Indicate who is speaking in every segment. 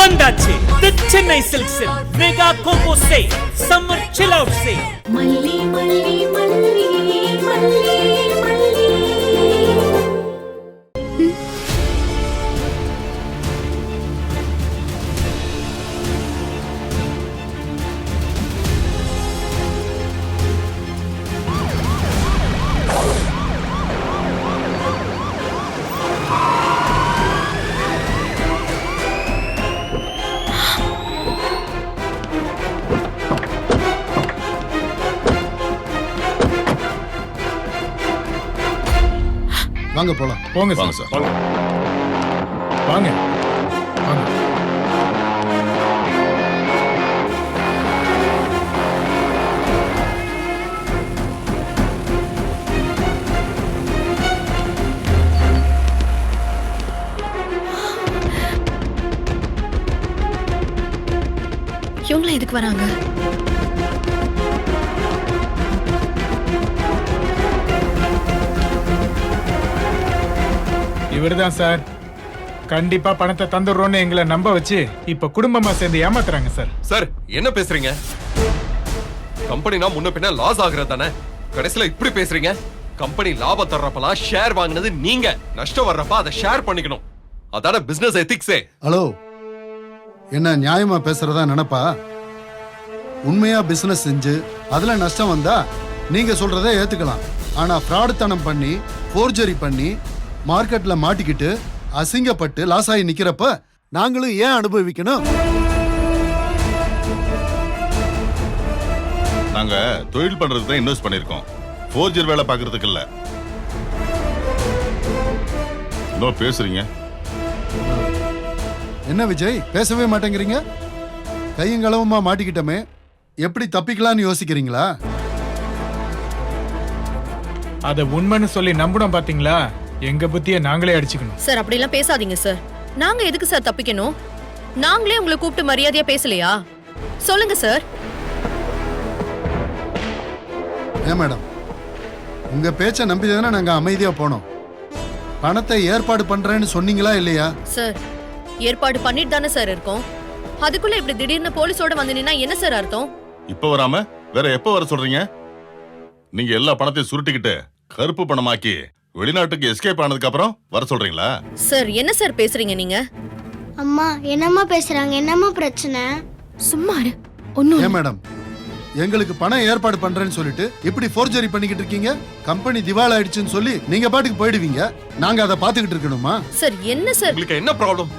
Speaker 1: வந்தாச்சு the Chennai silks mega combo sale summer chill out sale.
Speaker 2: மல்லி மல்லி மல்லி மல்லி மல்லி.
Speaker 3: வாங்க போலாம்.
Speaker 4: போங்க
Speaker 5: வாங்க
Speaker 4: சார்.
Speaker 5: சார்.
Speaker 4: வாங்க வாங்க.
Speaker 2: இவங்கள எதுக்கு வராங்க?
Speaker 4: இவர்தான் சார். கண்டிப்பா பணத்தை தந்துடுறோம்னு எங்களை நம்ப வச்சு இப்ப குடும்பமா சேர்ந்து ஏமாத்துறாங்க சார்.
Speaker 6: சார் என்ன பேசுறீங்க? கம்பெனினா முன்ன பின்ன லாஸ் ஆகுறது தானே. கடைசியில இப்படி பேசுறீங்க. கம்பெனி லாபம் தர்றப்பலாம் ஷேர் வாங்கினது நீங்க, நஷ்டம் வர்றப்ப அதை ஷேர் பண்ணிக்கணும். அதான பிசினஸ் எத்திக்ஸே.
Speaker 3: ஹலோ, என்ன நியாயமா பேசுறதா நினைப்பா? உண்மையா பிசினஸ் செஞ்சு அதுல நஷ்டம் வந்தா நீங்க சொல்றதை ஏத்துக்கலாம். ஆனா ஃப்ராடுத்தனம் பண்ணி ஃபோர்ஜரி பண்ணி மார்க்கெட்ல மாட்டிக்கிட்டு அசிங்கப்பட்டு லாஸ் ஆகி நிக்கிறப்ப நாங்களும் ஏன் அனுபவிக்கணும்?
Speaker 5: நாங்க தொழில் பண்றதுக்கு தான் இன்வெஸ்ட் பண்ணிருக்கோம், ஃபோர்ஜர் வேலை பார்க்கறதுக்கு இல்ல. இன்னும் பேசுறீங்க?
Speaker 3: என்ன விஜய், பேசவே மாட்டேங்கிறீங்க? கையும் களவுமா மாட்டிக்கிட்டமே, எப்படி தப்பிக்கலாம்னு யோசிக்கிறீங்களா?
Speaker 4: அத உண்மைன்னு சொல்லி நம்பணும் பாத்தீங்களா? எங்க புத்திய நாங்களே அடிச்சுக்கணும்.
Speaker 7: சார் அப்படிலாம் பேசாதீங்க சார். நாங்க எதுக்கு சார் தப்பிக்கணும்? நாங்களே உங்களை கூப்பிட்டு மரியாதையா பேசலையா? சொல்லுங்க சார்.
Speaker 3: ஏன் மேடம், உங்க பேச்ச நம்பிதானே நாங்க அமைதியா போனோம். பணத்தை ஏற்பாடு பண்றேன்னு சொன்னீங்களா இல்லையா?
Speaker 7: சார் ஏற்பாடு பண்ணிட்டு தானே சார் இருக்கோம். அதுக்குள்ள இப்படி திடீர்னு போலீஸோட வந்து நின்னா என்ன சார் அர்த்தம்?
Speaker 5: இப்ப வராம வேற எப்ப வர சொல்றீங்க? நீங்க எல்லா பணத்தையும் சுருட்டிக்கிட்டு கருப்பு பணமாக்கி வெளிநாட்டுக்கு எஸ்கேப் ஆனதுக்கு அப்புறம் வர சொல்றீங்களா?
Speaker 7: சார் என்ன சார் பேசுறீங்க நீங்க?
Speaker 8: அம்மா என்னம்மா பேசுறாங்க? என்னம்மா பிரச்சனை?
Speaker 2: சும்மா இரு. ஒண்ணும்
Speaker 3: ஏன் மேடம், எங்களுக்கு பணம் ஏற்பாடு பண்றேன்னு சொல்லிட்டு இப்படி ஃபோர்ஜரி பண்ணிக்கிட்டு இருக்கீங்க? கம்பெனி திவால் ஆயிடுச்சுன்னு சொல்லி நீங்க பாட்டுக்கு போயிடுவீங்க, நாங்க அதை பாத்துக்கிட்டு இருக்கணுமா?
Speaker 7: சார் என்ன சார்?
Speaker 6: உங்களுக்கு என்ன ப்ராப்ளம்?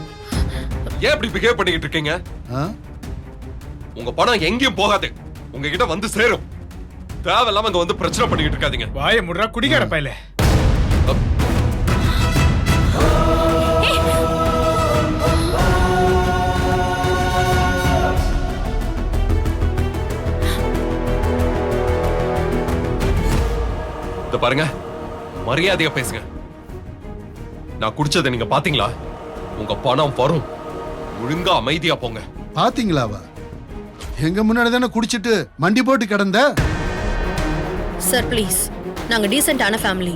Speaker 6: ஏன் இப்படி பிஹேவ் பண்ணிக்கிட்டு இருக்கீங்க?
Speaker 3: ஆ?
Speaker 6: உங்க பணம் எங்கேயும் போகாது, உங்ககிட்ட வந்து சேரும். தேவையில்லாம இங்க வந்து பிரச்சனை பண்ணிக்கிட்டு இருக்காதீங்க.
Speaker 4: வாய முடுறா குடிகார பயலே.
Speaker 6: இத பாருங்க, மரியாதையா பேசுங்க. நான் குடிச்சதை நீங்க பாத்தீங்களா? உங்க பணம் வரும். ஒழுங்கா அமைதியா போங்க.
Speaker 3: பாத்தீங்களாவா? எங்க முன்னாடி தானே குடிச்சிட்டு மண்டி போட்டு கிடந்த.
Speaker 7: சார் ப்ளீஸ், நாங்க டீசென்ட்டான ஃபேமிலி.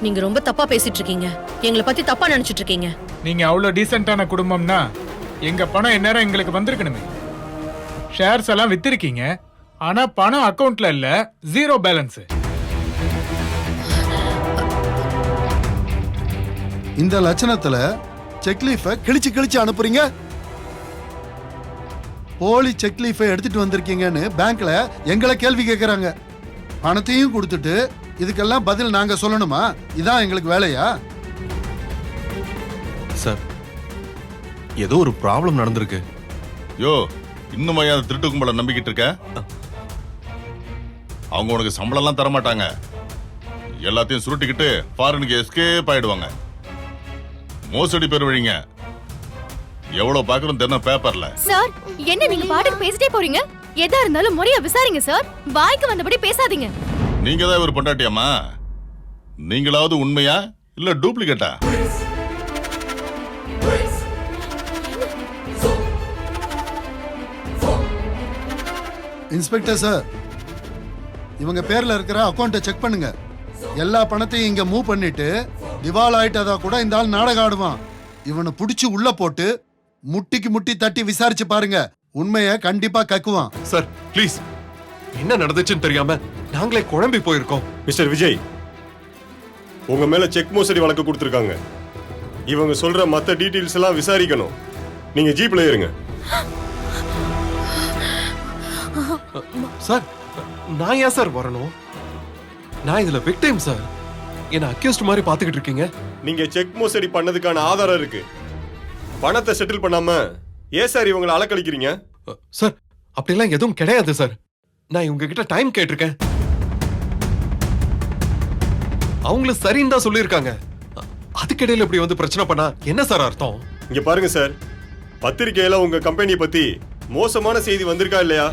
Speaker 7: நீங்க ரொம்ப தப்பா பேசிட்டு இருக்கீங்க. எங்களை பத்தி தப்பா நினைச்சிட்டு இருக்கீங்க.
Speaker 4: நீங்க அவ்வளவு டீசென்டான குடும்பம்னா எங்க பணம் எந்நேரம் எங்களுக்கு வந்திருக்கணுமே. ஷேர்ஸ் எல்லாம் வித்திருக்கீங்க, ஆனா பணம் அக்கவுண்ட்ல இல்ல, ஜீரோ பேலன்ஸ்.
Speaker 3: இந்த லட்சணத்துல செக்லீஃப கிழிச்சு கிழிச்சு அனுப்புறீங்க. போலி செக்லீஃபை எடுத்துட்டு வந்திருக்கீங்கன்னு பேங்க்ல எங்களை கேள்வி கேட்கறாங்க. பணத்தையும் கொடுத்துட்டு இதுக்கெல்லாம் பதில் நாங்க சொல்லணுமா? இதான் எங்களுக்கு வேலையா?
Speaker 9: சார், ஏதோ ஒரு ப்ராப்ளம் நடந்திருக்கு.
Speaker 5: யோ, இன்னும் அந்த திருட்டு கும்பலை நம்பிக்கிட்டு இருக்க? அவங்க உனக்கு சம்பளம் எல்லாம் தர மாட்டாங்க. எல்லாத்தையும் சுருட்டிக்கிட்டு ஃபாரினுக்கு எஸ்கேப் ஆயிடுவாங்க. மோசடி பேர் வழிங்க. எவ்வளவு பாக்குறோம் தினம் பேப்பர்ல.
Speaker 2: சார், என்ன நீங்க பாட்டுக்கு பேசிட்டே போறீங்க? எதா இருந்தாலும் முறையா விசாரிங்க சார். வாய்க்கு வந்தபடி பேசாதீங்க.
Speaker 5: நீங்க தான் இவர் பொண்டாட்டியாமா? நீங்களாவது உண்மையா இல்ல டூப்ளிகேட்டா?
Speaker 3: இன்ஸ்பெக்டர் சார், இவங்க பேர்ல இருக்கிற அக்கவுண்ட்டை செக் பண்ணுங்க. எல்லா பணத்தையும் இங்க மூவ் பண்ணிட்டு திவால் ஆயிட்டதா கூட இந்த ஆள் நாடகம் ஆடுவான். இவனை புடிச்சு உள்ள போட்டு முட்டிக்கு முட்டி தட்டி விசாரிச்சு பாருங்க, உண்மைய கண்டிப்பா கக்குவான்.
Speaker 6: சார் ப்ளீஸ், என்ன நடந்துச்சுன்னு தெரியாம நாங்களே குழம்பி போயிருக்கோம்.
Speaker 10: மிஸ்டர் விஜய், உங்க மேல செக் மோசடி வழக்கு கொடுத்திருக்காங்க. இவங்க சொல்ற மத்த டீடைல்ஸ் எல்லாம் விசாரிக்கணும். நீங்க ஜீப்ல ஏறுங்க.
Speaker 6: சார் நான் ஏன் சார் வரணும்? நான் இதுல விக்டிம் சார். என்ன அக்யூஸ்ட் மாதிரி பாத்துக்கிட்டு இருக்கீங்க.
Speaker 10: நீங்க செக் மோசடி பண்ணதுக்கான ஆதாரம் இருக்கு. பணத்தை செட்டில் பண்ணாம ஏன் சார் இவங்களை அலக்கழிக்கிறீங்க?
Speaker 6: சார் அப்படிலாம் எதுவும் கிடையாது சார். நான் இவங்க கிட்ட டைம் கேட்டிருக்கேன். அவங்களும் சரின்னு தான் சொல்லியிருக்காங்க. அதுக்கிடையில இப்படி வந்து பிரச்சனை பண்ணா என்ன சார் அர்த்தம்?
Speaker 10: இங்க பாருங்க சார், பத்திரிக்கையில உங்க கம்பெனி பத்தி மோசமான செய்தி வந்திருக்கா இல்லையா?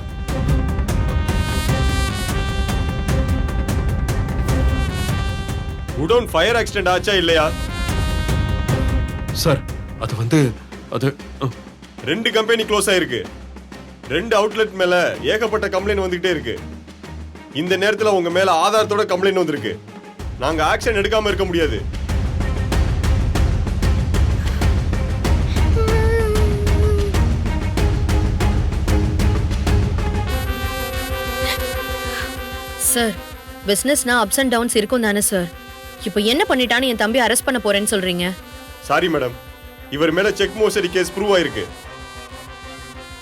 Speaker 10: குடோன் ஃபயர் ஆக்சிடென்ட் ஆச்சா இல்லையா?
Speaker 6: சார் அது வந்து அது
Speaker 10: 2 கம்பெனி க்ளோஸ் ஆயிருக்கு. 2 அவுட்லெட் மேல ஏகப்பட்ட கம்ப்ளைண்ட் வந்துகிட்டே இருக்கு. இந்த நேரத்துல உங்க மேல ஆதாரத்தோட கம்ப்ளைண்ட் வந்திருக்கு. நாங்க ஆக்ஷன் எடுக்காம இருக்க முடியாது.
Speaker 7: சார், பிசினஸ்னா அப்ஸ் அண்ட் டவுன்ஸ் இருக்கும் தானே சார்? இப்போ என்ன பண்ணிட்டான்னு என் தம்பி அரெஸ்ட் பண்ண போறேன்னு சொல்றீங்க?
Speaker 10: சாரி மேடம், இவர் மேல செக் மோசடி கேஸ் ப்ரூவ் ஆயிருக்கு.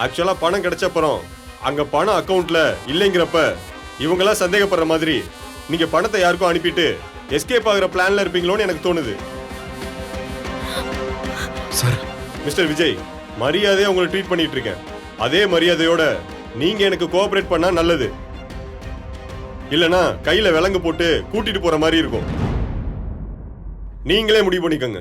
Speaker 10: ஆக்சுவலா பணம் கிடைச்சப்பறம் அங்க பணம் அக்கவுண்ட்ல இல்லைங்கிறப்ப இவங்கெல்லாம் சந்தேகப்படுற மாதிரி நீங்க பணத்தை யாருக்கும் அனுப்பிட்டு எஸ்கேப் ஆகுற பிளான்ல இருப்பீங்களோன்னு எனக்கு தோணுது.
Speaker 6: சார்
Speaker 10: மிஸ்டர் விஜய், மரியாதையா உங்களை ட்ரீட் பண்ணிட்டு இருக்கேன். அதே மரியாதையோட நீங்க எனக்கு கோஆபரேட் பண்ணா நல்லது. இல்லனா கையில விலங்கு போட்டு கூட்டிட்டு போற மாதிரி இருக்கும். நீங்களே முடிவு பண்ணிக்கோங்க.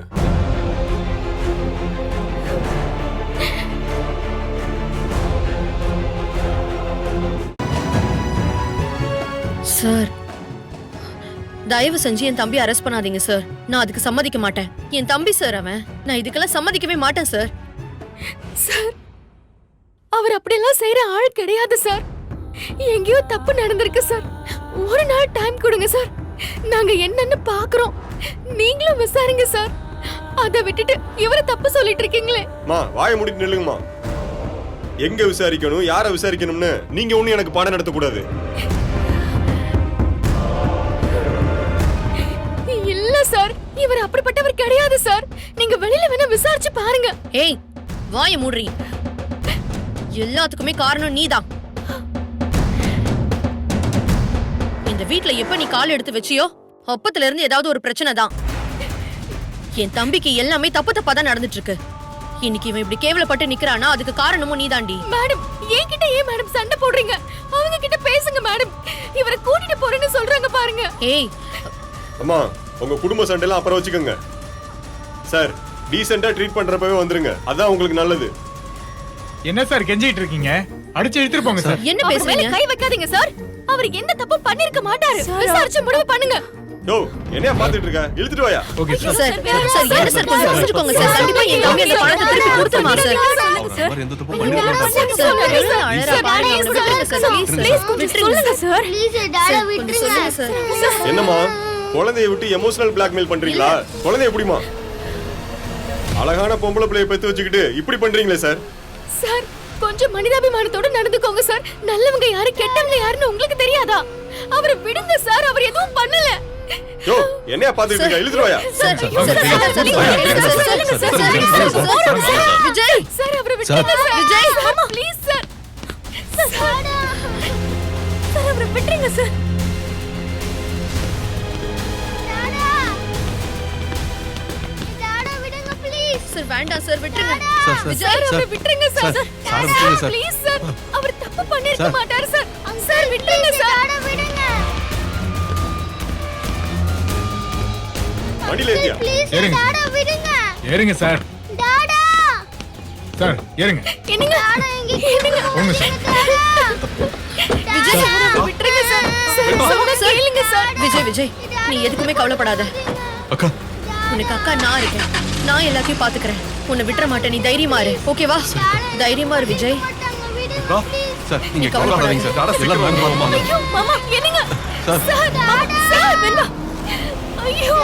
Speaker 7: சார், தயவு செஞ்சு என் தம்பி அரெஸ்ட் பண்ணாதீங்க சார். நான் அதுக்கு சம்மதிக்க மாட்டேன். என் தம்பி சார் அவன். நான் இதுக்கெல்லாம் சம்மதிக்கவே மாட்டேன் சார்.
Speaker 2: சார், அவர் அப்படியெல்லாம் செய்யற ஆள் கிடையாது சார். எங்கேயோ தப்பு நடந்திருக்கு சார். ஒரு நாள் டைம் கொடுங்க சார். நாங்க என்னன்னு பாக்குறோம். நீங்களும் விசாரிங்க சார். அதை விட்டுட்டு இவரை தப்பு சொல்லிட்டு இருக்கீங்களே.
Speaker 10: மா, வாயை மூடிட்டு நில்லுங்கம்மா. எங்க விசாரிக்கணும், யாரை விசாரிக்கணும்னு நீங்க ஒண்ணு எனக்கு பாடம் நடத்த கூடாது.
Speaker 2: இல்ல சார், இவர் அப்படிப்பட்டவர் கிடையாது சார். நீங்க வெளியில வேணா விசாரிச்சு பாருங்க.
Speaker 7: ஏய், வாயை மூடுறீ. எல்லாத்துக்குமே காரணம் நீதான். இந்த வீட்ல எப்ப நீ கால் எடுத்து வச்சியோ அப்பத்துல இருந்து ஏதாவது ஒரு பிரச்சனை தான். என் தம்பிக்கு எல்லாமே தப்பு தப்பா தான் நடந்துட்டு இருக்கு. இன்னைக்கு இவன் இப்படி கேவலப்பட்டு நிக்கிறானா அதுக்கு காரணமும் நீதாண்டி.
Speaker 2: மேடம், என்கிட்ட ஏன் மேடம் சண்டை போடுறீங்க? அவங்க கிட்ட பேசுங்க மேடம். இவரை கூட்டிட்டு போறேன்னு சொல்றாங்க பாருங்க.
Speaker 7: ஏய்
Speaker 10: அம்மா, உங்க குடும்ப சண்டைலாம் அப்புறம் வச்சுக்கோங்க. சார், டீசெண்டா ட்ரீட் பண்றப்பவே வந்துருங்க. அதான் உங்களுக்கு நல்லது.
Speaker 4: என்ன சார் கெஞ்சிட்டு இருக்கீங்க? அடிச்சு இழுத்துட்டு போங்க சார்.
Speaker 7: என்ன
Speaker 2: அவர் மேல
Speaker 7: பேசுறீங்க?
Speaker 2: கை வைக்காதீங்க சார். அவர் எந்த தப்பு பண்ணிருக்க மாட்டாரு. விசாரிச்சு முடிவு பண்ணுங்க.
Speaker 10: யோ, என்னையா பாத்துட்டு இருக்க? இழுத்துட்டு வாயா.
Speaker 4: Okay sir.
Speaker 7: சார், சார் என்ன சார் கொஞ்சம் புரிஞ்சுக்கோங்க சார். கண்டிப்பா என் தம்பி அந்த பணத்தை திருப்பி கொடுத்துருமா சார்?
Speaker 9: அவர் மாதிரி எந்த தப்பும் பண்ணிருக்க மாட்டார்.
Speaker 7: சார், எவ்வளவு அழறா பாருங்க. அவனை விட்டுருங்க சார். ப்ளீஸ்
Speaker 2: சொல்லுங்க சார்.
Speaker 8: ப்ளீஸ் டாடா
Speaker 7: கொஞ்சம்
Speaker 8: விட்டுருங்க.
Speaker 7: சொல்லுங்க சார்.
Speaker 10: என்னம்மா, குழந்தைய விட்டு எமோஷனல் பிளாக்மெயில் பண்றீங்களா? குழந்தைய எப்படிமா? அழகான பொம்பளை பிள்ளைய பெத்து வச்சுக்கிட்டு இப்படி பண்றீங்களே சார்?
Speaker 2: சார், கொஞ்சம் மனிதாபிமானத்தோட நடந்துக்கோங்க சார். நல்லவங்க யாரு கெட்டவங்க யாருன்னு உங்களுக்கு தெரியாதா? அவரை விடுங்க சார். அவர் எதுவும் பண்ணல.
Speaker 10: யோ, என்னையா பாத்துட்டு இருக்க? இழுத்துட்டு வாயா.
Speaker 7: சார், விஜய்
Speaker 2: சார், அவரை விட்டுருங்க சார்.
Speaker 7: விஜய்.
Speaker 2: ஆமா, ப்ளீஸ் சார். சார், அவரை விட்டுருங்க சார்.
Speaker 8: டாடா விடுங்க ப்ளீஸ்.
Speaker 7: சார் வேண்டாம் சார், விட்டுருங்க.
Speaker 9: சார், சார்,
Speaker 2: சார், அவரை
Speaker 9: சார்,
Speaker 2: விட்டுருங்க சார்.
Speaker 9: சார், சார், விட்டுருங்க சார்.
Speaker 2: Please sir. அவர் தப்பு பண்ணிருக்க
Speaker 9: சார்.
Speaker 2: மாட்டாரு சார். சார், விட்டுருங்க சார்.
Speaker 8: டாடா விடுங்க.
Speaker 10: வண்டியில ஏத்தியா?
Speaker 8: ப்ளீஸ்
Speaker 4: ஏறுங்க.
Speaker 8: டாடா விடுங்க.
Speaker 4: ஏறுங்க சார்.
Speaker 8: டாடா.
Speaker 4: சார் ஏறுங்க.
Speaker 2: என்னங்க?
Speaker 8: டாடா இங்க
Speaker 4: போங்க சார்.
Speaker 7: விஜய்,
Speaker 2: அவரை விட்டுருங்க சார். சார், சொன்னா கேளுங்க சார்.
Speaker 7: விஜய், விஜய், நீ எதுக்குமே கவலைப்படாத.
Speaker 6: அக்கா
Speaker 7: உனக்கு அக்கா நான் இருக்கேன். நான் எல்லாத்தையும் பாத்துக்கிறேன். உன்னை விட்டுற மாட்டேன். நீ தைரியமா இரு. ஓகேவா? தைரியமா இரு விஜய்.
Speaker 9: அக்கா, சார் நீங்க கவலைப்படாதீங்க சார்.
Speaker 6: டாடா
Speaker 9: எல்லாம்
Speaker 6: சீக்கிரம்
Speaker 9: வாங்க, வாங்க.
Speaker 2: ஐயோ, மாமா, என்னங்க?
Speaker 9: சார்.
Speaker 2: சார், மாமா, சார், வெண்பா. ஐயோ.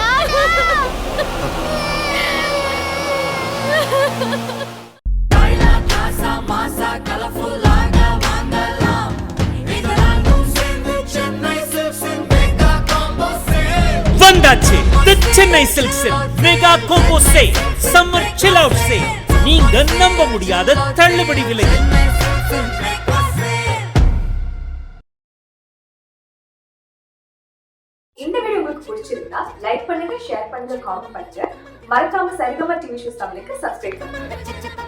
Speaker 1: வந்தாச்சு தி சென்னை சில்க்ஸின் mega combo sale summer chill out sale. நீங்க நம்ப முடியாத தள்ளுபடி விலையில்.
Speaker 11: இந்த வீடியோ உங்களுக்கு பிடிச்சிருந்தா லைக் பண்ணுங்க, ஷேர் பண்ணுங்க, காமெண்ட் பண்ணுங்க. மறக்காம சரிகமா டிவி ஷோஸ் தமிழுக்கு சப்ஸ்கிரைப் பண்ணுங்க.